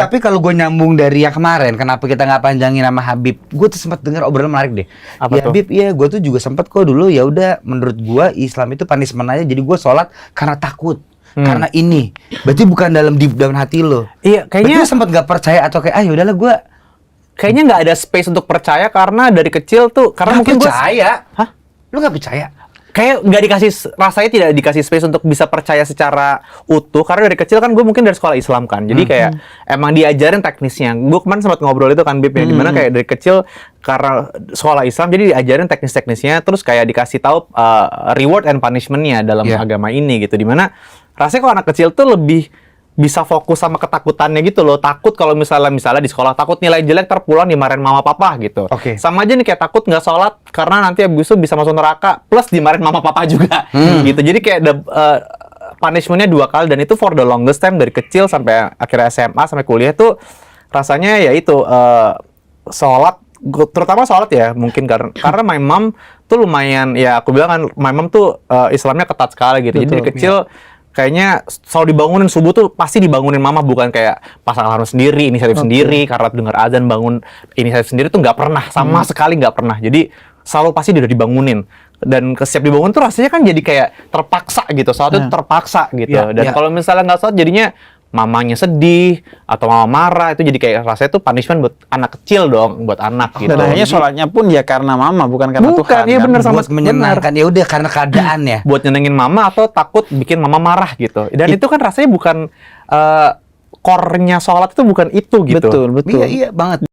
tapi kalau gue nyambung dari yang kemarin, kenapa kita nggak panjangin sama Habib? Gue tuh sempat dengar obrolan menarik deh. Apa ya tuh? Habib, iya gue tuh juga sempat kok dulu, ya udah menurut gue Islam itu punishment aja. Jadi gue sholat karena takut. Karena ini, berarti bukan dalam deep down hati lo. Iya, kayaknya berarti sempat nggak percaya atau kayak yaudahlah gue kayaknya nggak ada space untuk percaya karena dari kecil tuh karena mungkin percaya. Hah? Lu nggak percaya? Kayak nggak dikasih, rasanya tidak dikasih space untuk bisa percaya secara utuh karena dari kecil kan gue mungkin dari sekolah Islam kan, jadi kayak emang diajarin teknisnya. Gue kemarin sempat ngobrol itu kan Bib ya, dimana kayak dari kecil karena sekolah Islam jadi diajarin teknis-teknisnya, terus kayak dikasih tahu reward and punishment-nya dalam agama ini gitu, dimana rasanya kalau anak kecil tuh lebih bisa fokus sama ketakutannya gitu loh. Takut kalau misalnya di sekolah takut nilai jelek terpulang dimarahin mama papa gitu. Sama aja nih kayak takut nggak sholat karena nanti abis itu bisa masuk neraka plus dimarahin mama papa juga gitu. Jadi kayak punishment-nya 2 kali, dan itu for the longest time dari kecil sampai akhirnya SMA sampai kuliah tuh rasanya ya itu sholat, terutama sholat ya mungkin karena my mom tuh lumayan, ya aku bilang kan my mom tuh Islamnya ketat sekali gitu. Jadi dari kecil kayaknya selalu dibangunin subuh tuh pasti dibangunin mama, bukan kayak pasangan harus sendiri, inisiatif sendiri, karena dengar azan bangun inisiatif sendiri tuh nggak pernah, sama sekali nggak pernah. Jadi selalu pasti udah dibangunin, dan setiap dibangun tuh rasanya kan jadi kayak terpaksa gitu, sholat itu terpaksa gitu. Dan kalau misalnya nggak sholat jadinya mamanya sedih atau mama marah, itu jadi kayak rasanya tuh punishment buat anak kecil dong, buat anak gitu. Dan akhirnya sholatnya pun ya karena mama, bukan karena Tuhan. Iya bener, sama buat menyenangkan, ya udah karena keadaan ya. Buat nyenengin mama atau takut bikin mama marah gitu. Dan itu kan rasanya bukan core-nya sholat, itu bukan itu gitu. Betul. Iya banget.